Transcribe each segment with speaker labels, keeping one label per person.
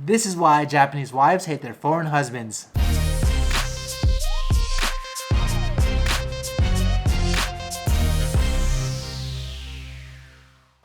Speaker 1: This is why Japanese wives hate their foreign husbands.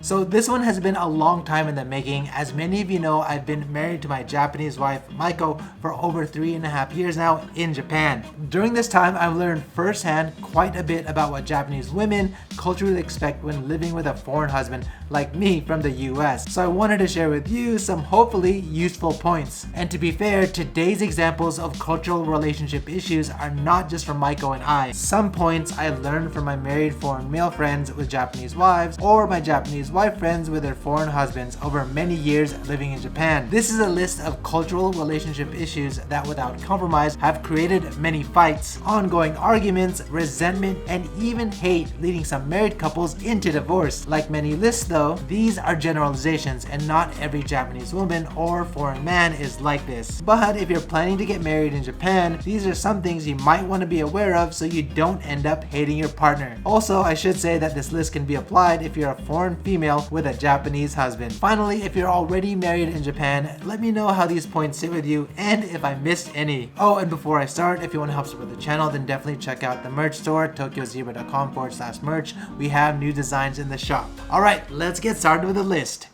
Speaker 1: So this one has been a long time in the making. As many of you know, I've been married to my Japanese wife, Maiko, for over 3.5 years now in Japan. During this time, I've learned firsthand quite a bit about what Japanese women culturally expect when living with a foreign husband like me from the US. So I wanted to share with you some hopefully useful points. And to be fair, today's examples of cultural relationship issues are not just from Maiko and I. Some points I learned from my married foreign male friends with Japanese wives or my Japanese wife friends with their foreign husbands over many years living in Japan. This is a list of cultural relationship issues that without compromise have created many fights, ongoing arguments, resentment, and even hate, leading some married couples into divorce. Like many lists though, these are generalizations and not every Japanese woman or foreign man is like this. But if you're planning to get married in Japan, these are some things you might want to be aware of so you don't end up hating your partner. Also, I should say that this list can be applied if you're a foreign female with a Japanese husband. Finally, if you're already married in Japan, let me know how these points sit with you and if I missed any. Oh, and before I start, if you want to help support the channel, then definitely check out the merch store, tokyozebra.com/merch. We have new designs in the shop. Alright, let's get started with the list.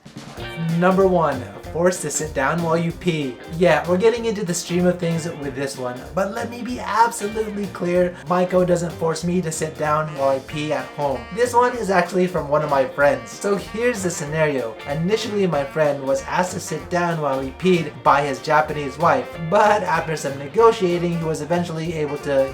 Speaker 1: Number 1. Forced to sit down while you pee. Yeah, we're getting into the stream of things with this one, but let me be absolutely clear, Maiko doesn't force me to sit down while I pee at home. This one is actually from one of my friends. So here's the scenario. Initially, my friend was asked to sit down while he peed by his Japanese wife, but after some negotiating, he was eventually able to,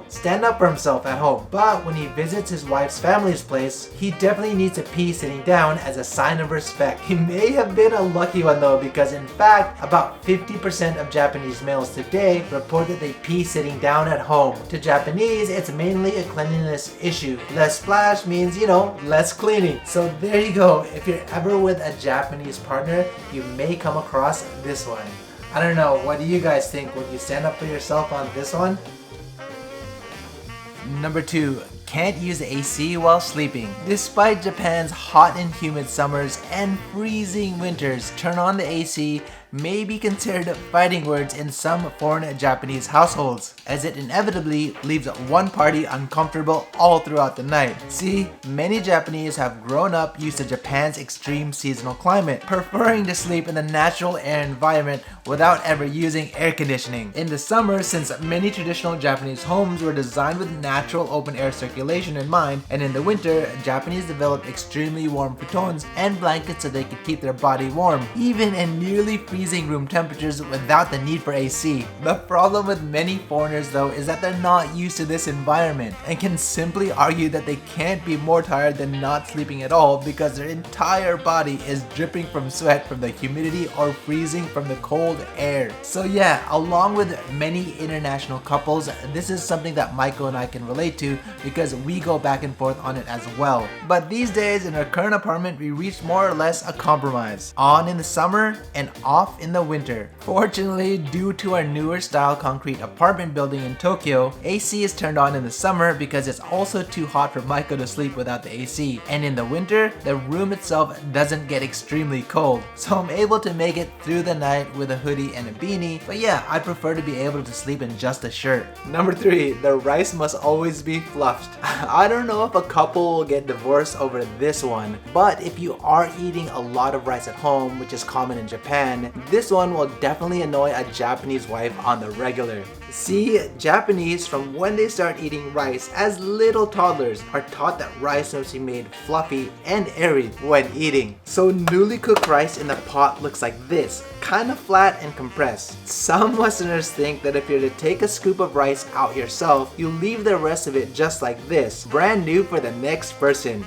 Speaker 1: stand up for himself at home. But when he visits his wife's family's place, he definitely needs to pee sitting down as a sign of respect. He may have been a lucky one though, because in fact, about 50% of Japanese males today report that they pee sitting down at home. To Japanese, it's mainly a cleanliness issue. Less splash means, less cleaning. So there you go. If you're ever with a Japanese partner, you may come across this one. I don't know, what do you guys think? Would you stand up for yourself on this one? Number 2. Can't use the AC while sleeping. Despite Japan's hot and humid summers and freezing winters, turn on the AC may be considered fighting words in some foreign Japanese households, as it inevitably leaves one party uncomfortable all throughout the night. See, many Japanese have grown up used to Japan's extreme seasonal climate, preferring to sleep in the natural air environment without ever using air conditioning. In the summer, since many traditional Japanese homes were designed with natural open air circulation in mind, and in the winter, Japanese developed extremely warm futons and blankets so they could keep their body warm, even in nearly freezing room temperatures without the need for AC. The problem with many foreigners though is that they're not used to this environment and can simply argue that they can't be more tired than not sleeping at all because their entire body is dripping from sweat from the humidity or freezing from the cold air. So yeah, along with many international couples, this is something that Maiko and I can relate to because we go back and forth on it as well. But these days in our current apartment, we reached more or less a compromise. On in the summer and off in the winter. Fortunately, due to our newer style concrete apartment building in Tokyo, AC is turned on in the summer because it's also too hot for Maiko to sleep without the AC. And in the winter, the room itself doesn't get extremely cold. So I'm able to make it through the night with a hoodie and a beanie. But yeah, I prefer to be able to sleep in just a shirt. Number 3, the rice must always be fluffed. I don't know if a couple will get divorced over this one, but if you are eating a lot of rice at home, which is common in Japan, this one will definitely annoy a Japanese wife on the regular. See, Japanese from when they start eating rice as little toddlers are taught that rice must be made fluffy and airy when eating. So newly cooked rice in the pot looks like this, kind of flat and compressed. Some Westerners think that if you're to take a scoop of rice out yourself, you leave the rest of it just like this, brand new for the next person.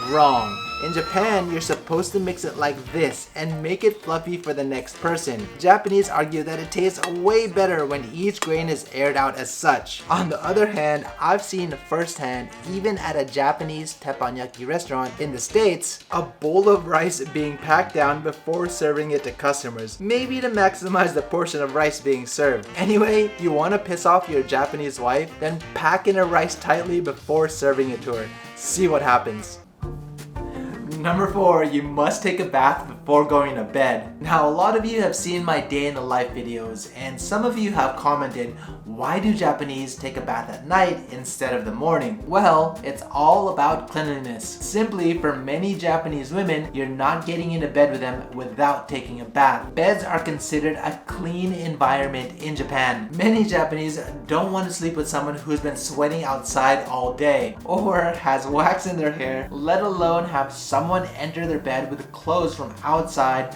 Speaker 1: Wrong. In Japan, you're supposed to mix it like this and make it fluffy for the next person. Japanese argue that it tastes way better when each grain is aired out as such. On the other hand, I've seen firsthand, even at a Japanese teppanyaki restaurant in the States, a bowl of rice being packed down before serving it to customers, maybe to maximize the portion of rice being served. Anyway, you want to piss off your Japanese wife? Then pack in her rice tightly before serving it to her. See what happens. Number 4, you must take a bath before before going to bed. Now, a lot of you have seen my day in the life videos, and some of you have commented, why do Japanese take a bath at night instead of the morning? Well, it's all about cleanliness. Simply, for many Japanese women, you're not getting into bed with them without taking a bath. Beds are considered a clean environment in Japan. Many Japanese don't want to sleep with someone who's been sweating outside all day or has wax in their hair, let alone have someone enter their bed with clothes from outside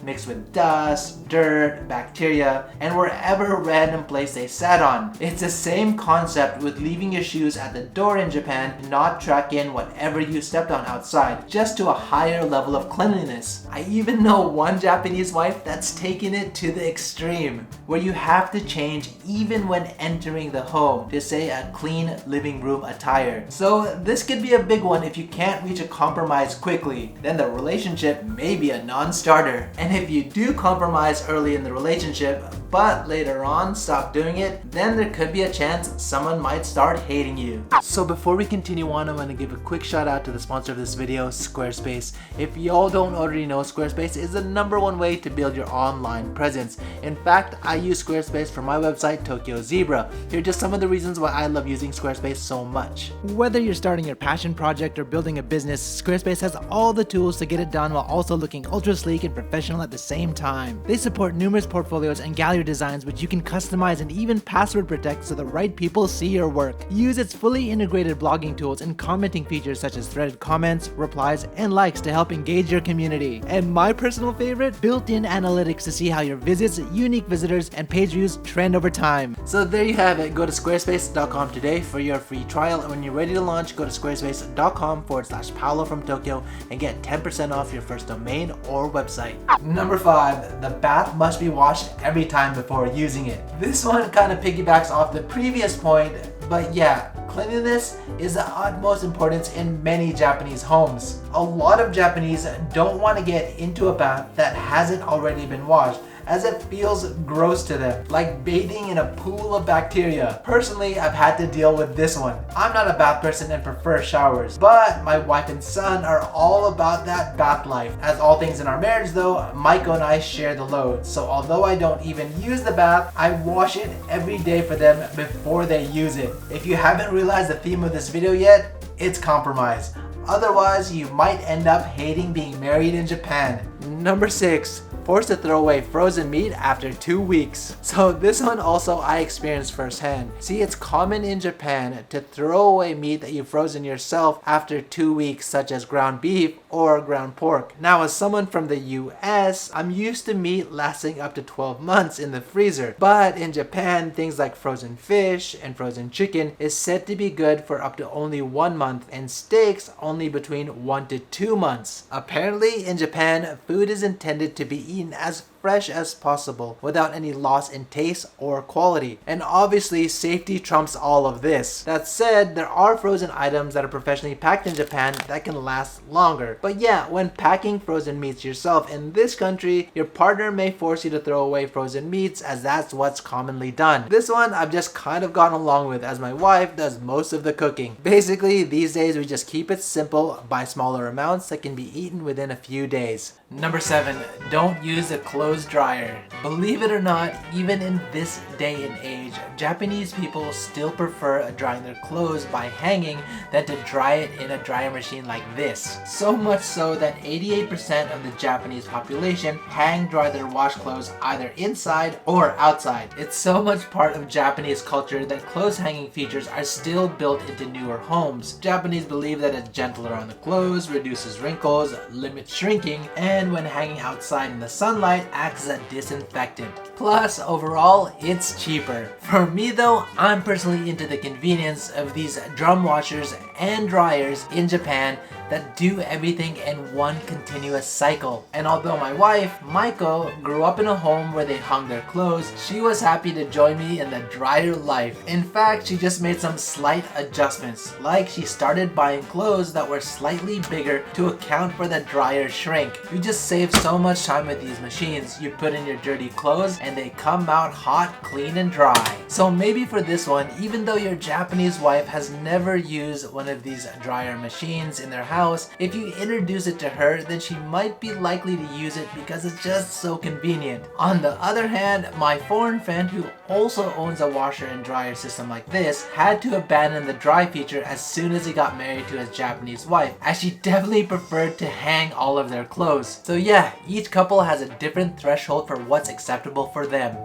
Speaker 1: mixed with dust, dirt, bacteria, and wherever random place they sat on. It's the same concept with leaving your shoes at the door in Japan to not track in whatever you stepped on outside, just to a higher level of cleanliness. I even know one Japanese wife that's taken it to the extreme, where you have to change even when entering the home to say a clean living room attire. So this could be a big one if you can't reach a compromise quickly. Then the relationship may be a non-starter. And if you do compromise early in the relationship, but later on stop doing it, then there could be a chance someone might start hating you. So before we continue on, I want to give a quick shout out to the sponsor of this video, Squarespace. If y'all don't already know, Squarespace is the #1 way to build your online presence. In fact, I use Squarespace for my website, Tokyo Zebra. Here are just some of the reasons why I love using Squarespace so much. Whether you're starting your passion project or building a business, Squarespace has all the tools to get it done while also looking ultra sleek and professional at the same time. They support numerous portfolios and gallery designs which you can customize and even password protect so the right people see your work. Use its fully integrated blogging tools and commenting features such as threaded comments, replies, and likes to help engage your community. And my personal favorite, built-in analytics to see how your visits, unique visitors, and page views trend over time. So there you have it. Go to squarespace.com today for your free trial, and when you're ready to launch, go to squarespace.com/Paolo from Tokyo and get 10% off your first domain or website. Number 5, the bath must be washed every time before using it. This one kind of piggybacks off the previous point, but yeah, cleanliness is the utmost importance in many Japanese homes. A lot of Japanese don't want to get into a bath that hasn't already been washed, as it feels gross to them, like bathing in a pool of bacteria. Personally, I've had to deal with this one. I'm not a bath person and prefer showers, but my wife and son are all about that bath life. As all things in our marriage though, Maiko and I share the load, so although I don't even use the bath, I wash it every day for them before they use it. If you haven't realized the theme of this video yet, it's compromise. Otherwise, you might end up hating being married in Japan. Number 6. Forced to throw away frozen meat after 2 weeks. So this one also I experienced firsthand. See, it's common in Japan to throw away meat that you've frozen yourself after 2 weeks, such as ground beef or ground pork. Now, as someone from the US, I'm used to meat lasting up to 12 months in the freezer. But in Japan, things like frozen fish and frozen chicken is said to be good for up to only 1 month, and steaks only between 1 to 2 months. Apparently, in Japan, food is intended to be eaten as fresh as possible without any loss in taste or quality. And obviously, safety trumps all of this. That said, there are frozen items that are professionally packed in Japan that can last longer. But yeah, when packing frozen meats yourself in this country, your partner may force you to throw away frozen meats, as that's what's commonly done. This one I've just kind of gone along with, as my wife does most of the cooking. Basically, these days we just keep it simple, buy smaller amounts that can be eaten within a few days. Number 7, don't use a clothes dryer. Believe it or not, even in this day and age, Japanese people still prefer drying their clothes by hanging than to dry it in a dryer machine like this. So much so that 88% of the Japanese population hang dry their wash clothes either inside or outside. It's so much part of Japanese culture that clothes hanging features are still built into newer homes. Japanese believe that it's gentler on the clothes, reduces wrinkles, limits shrinking, and when hanging outside in the sunlight acts as a disinfectant. Plus, overall, it's cheaper. For me though, I'm personally into the convenience of these drum washers and dryers in Japan that do everything in one continuous cycle. And although my wife, Maiko, grew up in a home where they hung their clothes, she was happy to join me in the dryer life. In fact, she just made some slight adjustments, like she started buying clothes that were slightly bigger to account for the dryer shrink. You just save so much time with these machines. You put in your dirty clothes and they come out hot, clean, and dry. So maybe for this one, even though your Japanese wife has never used one of these dryer machines in their house, if you introduce it to her, then she might be likely to use it because it's just so convenient. On the other hand, my foreign friend, who also owns a washer and dryer system like this, had to abandon the dry feature as soon as he got married to his Japanese wife, as she definitely preferred to hang all of their clothes. So yeah, each couple has a different threshold for what's acceptable for them.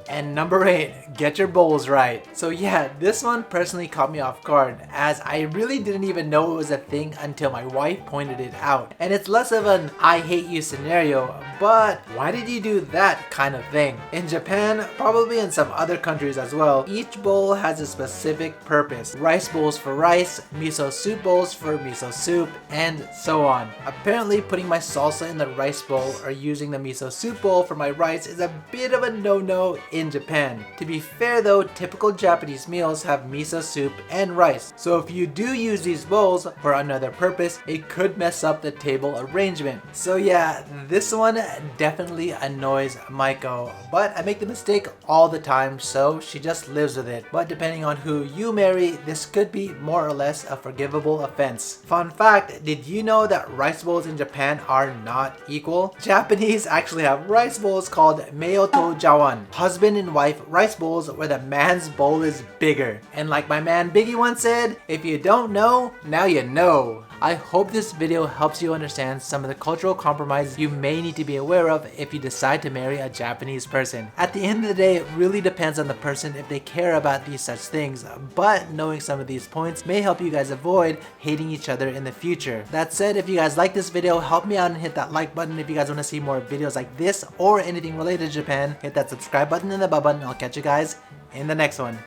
Speaker 1: And number 8, get your bowls right. So yeah, this one personally caught me off guard, as I really didn't even know it was a thing until my wife pointed it out. And it's less of an I hate you scenario, but why did you do that kind of thing? In Japan, probably in some other countries as well, each bowl has a specific purpose. Rice bowls for rice, miso soup bowls for miso soup, and so on. Apparently putting my salsa in the rice bowl or using the miso soup bowl for my rice is a bit of a no-no in Japan. To be fair though, typical Japanese meals have miso soup and rice. So if you do use these bowls for another purpose, it could mess up the table arrangement. So yeah, this one definitely annoys Maiko, but I make the mistake all the time, so she just lives with it. But depending on who you marry, this could be more or less a forgivable offense. Fun fact, did you know that rice bowls in Japan are not equal? Japanese actually have rice bowls called meioto jawan, husband and wife rice bowls, where the man's bowl is bigger. And like my man Biggie once said, if you don't know, now you know. I hope this video helps you understand some of the cultural compromises you may need to be aware of if you decide to marry a Japanese person. At the end of the day, it really depends on the person if they care about these such things, but knowing some of these points may help you guys avoid hating each other in the future. That said, if you guys like this video, help me out and hit that like button. If you guys want to see more videos like this or anything related to Japan, hit that subscribe button and the bell button. I'll catch you guys in the next one.